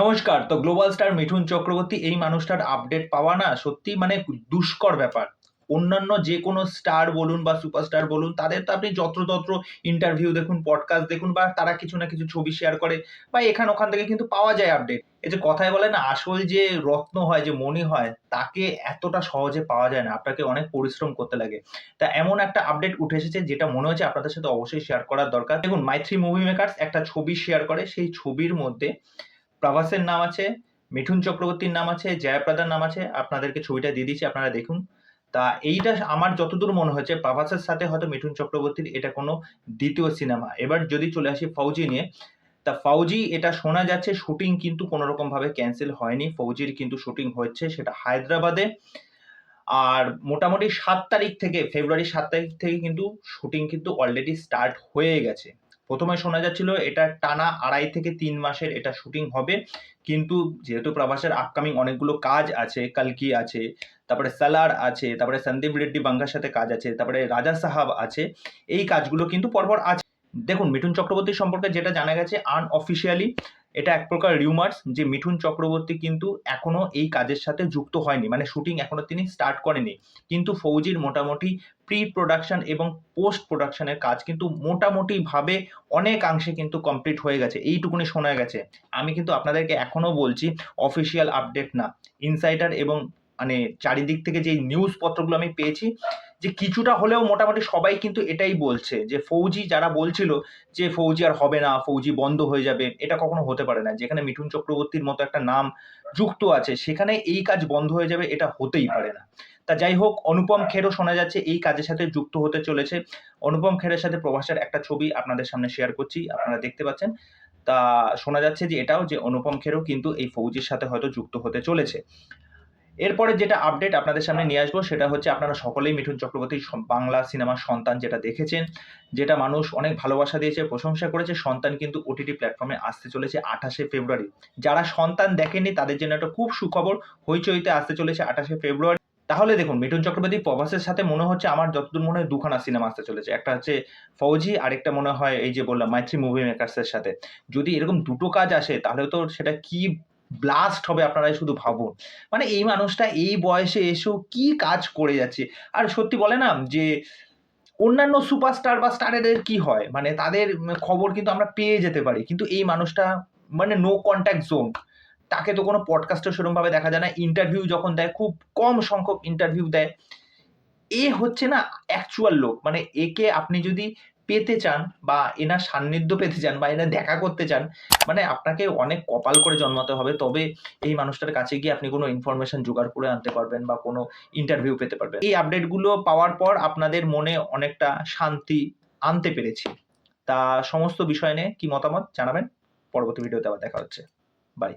নমস্কার। তো global star Mithun Chakraborty এই মানুষটার আপডেট পাওয়া না সত্যিই মানে দুষ্কর ব্যাপার। অন্যান্য যেকোনো স্টার বলুন বা সুপারস্টার বলুন তাদের তো আপনি যত্রতত্র ইন্টারভিউ দেখুন, পডকাস্ট দেখুন বা তারা কিছু না কিছু ছবি শেয়ার করে বা এখান-ওখান থেকে কিন্তু পাওয়া যায় আপডেট। এই যে কথায় বলে না আসল যে রত্ন হয়, যে মণি হয় তাকে এতটা সহজে পাওয়া যায় না। আপনাকে অনেক পরিশ্রম করতে লাগে। তা এমন একটা আপডেট উঠে এসেছে যেটা মনে হচ্ছে আপনাদের সাথে অবশ্যই শেয়ার করার দরকার। দেখুন মাই3 মুভি মেকার্স একটা ছবি শেয়ার করে। সেই ছবির মধ্যে প্রভাসের নাম আছে, মিঠুন চক্রবর্তীর নাম আছে, জয়াপ্রদার নাম আছে। আপনাদেরকে ছবিটা দিয়ে দিচ্ছি, আপনারা দেখুন। তা এইটা আমার যতদূর মনে হচ্ছে প্রভাসের সাথে হয়তো মিঠুন চক্রবর্তীর এটা কোনো দ্বিতীয় সিনেমা। এবার যদি চলে আসি ফৌজি নিয়ে, তা ফৌজি এটা শোনা যাচ্ছে শুটিং কিন্তু কোনোরকমভাবে ক্যানসেল হয়নি। ফৌজির কিন্তু শুটিং হচ্ছে সেটা হায়দ্রাবাদে। আর মোটামুটি ৭ তারিখ থেকে ফেব্রুয়ারির ৭ তারিখ থেকে কিন্তু শুটিং কিন্তু অলরেডি স্টার্ট হয়ে গেছে। প্রথমে শোনা যাচ্ছিল এটা টানা ২.৫ থেকে ৩ মাসের এটা শুটিং হবে। কিন্তু যেহেতু প্রভাসের আপকামিং অনেকগুলো কাজ আছে, কালকি আছে, তারপরে সালার আছে, তারপরে সন্দীপ রেড্ডি বাঙ্গার সাথে কাজ আছে, তারপরে রাজা সাহাব আছে। এই কাজগুলো কিন্তু পরপর আছে। দেখুন মিঠুন চক্রবর্তী সম্পর্কে যেটা জানা গেছে আনঅফিসিয়ালি এটা এক প্রকার রিউমার্স যে মিঠুন চক্রবর্তী কিন্তু এখনো এই কাজের সাথে যুক্ত হয়নি, মানে শুটিং এখনো তিনি স্টার্ট করেনি। কিন্তু ফৌজির মোটামুটি প্রি প্রোডাকশন এবং পোস্ট প্রোডাকশনের কাজ কিন্তু মোটামুটি ভাবে অনেকাংশে কিন্তু কমপ্লিট হয়ে গেছে, এইটুকুনি শোনা গেছে। আমি কিন্তু আপনাদেরকে এখনো বলছি অফিসিয়াল আপডেট না, ইনসাইডার এবং মানে চারিদিক থেকে যে নিউজ পত্রগুলো আমি পেয়েছি যে কিছুটা হলেও মোটামুটি সবাই কিন্তু এটাই বলছে যে ফৌজি যারা বলছিল যে ফৌজি আর হবে না, ফৌজি বন্ধ হয়ে যাবে, এটা কখনো হতে পারে না। যেখানে মিঠুন চক্রবর্তীর মতো একটা নাম যুক্ত আছে সেখানে এই কাজ বন্ধ হয়ে যাবে এটা হতেই পারে না। তা যাই হোক, অনুপম খেরও শোনা যাচ্ছে এই কাজের সাথে যুক্ত হতে চলেছে। অনুপম খেরের সাথে প্রভাসের একটা ছবি আপনাদের সামনে শেয়ার করছি, আপনারা দেখতে পাচ্ছেন। তা শোনা যাচ্ছে যে এটাও যে অনুপম খেরও কিন্তু এই ফৌজির সাথে হয়তো যুক্ত হতে চলেছে। এরপরে যেটা আপডেট আপনাদের সামনে নিয়ে আসবো সেটা হচ্ছে আপনারা সকলেই মিঠুন চক্রবর্তীর বাংলা সিনেমার সন্তান যেটা দেখেছেন, যেটা মানুষ অনেক ভালোবাসা দিয়েছে, প্রশংসা করেছে। সন্তান কিন্তু ওটিটি প্ল্যাটফর্মে আসতে চলেছে ২৮শে ফেব্রুয়ারি। যারা সন্তান দেখেননি তাদের জন্য একটা খুব সুখবর, হইচইতে আসতে চলেছে ২৮শে ফেব্রুয়ারি। তাহলে দেখুন মিঠুন চক্রবর্তী প্রভাসের সাথে মনে হচ্ছে আমার যতদূর মনে হয় দুখানা সিনেমা আসতে চলেছে। একটা হচ্ছে ফৌজি, আরেকটা মনে হয় এই যে বললাম মাই3 মুভি মেকার্স এর সাথে। যদি এরকম দুটো কাজ আসে তাহলে তো সেটা কি ব্লাস্ট হবে আপনারাই শুধু ভাবুন। মানে এই মানুষটা এই বয়সে এসেও কি কাজ করে যাচ্ছে। আর সত্যি বলে না যে অন্যান্য সুপারস্টার বা স্টারেদের কি হয়? মানে তাদের খবর কিন্তু আমরা পেয়ে যেতে পারি। কিন্তু এই মানুষটা মানে নো কনট্যাক্ট জোন। তাকে তো কোনো পডকাস্টেও সেরকমভাবে দেখা যায় না। ইন্টারভিউ যখন দেয় খুব কম সংখ্যক ইন্টারভিউ দেয়। এ হচ্ছে না অ্যাকচুয়াল লোক। মানে একে আপনি যদি পেতে চান বা এনার সান্নিধ্য পেতে চান বা এনার দেখা করতে চান, মানে আপনাকে অনেক কপাল করে জন্মাতে হবে। তবে এই মানুষটার কাছে গিয়ে আপনি কোনো ইনফরমেশন জোগাড় করে আনতে পারবেন বা কোনো ইন্টারভিউ পেতে পারবেন। এই আপডেটগুলো পাওয়ার পর আপনাদের মনে অনেকটা শান্তি আনতে পেরেছি। তা সমস্ত বিষয় নিয়ে কি মতামত জানাবেন। পরবর্তী ভিডিওতে আবার দেখা হচ্ছে। বাই।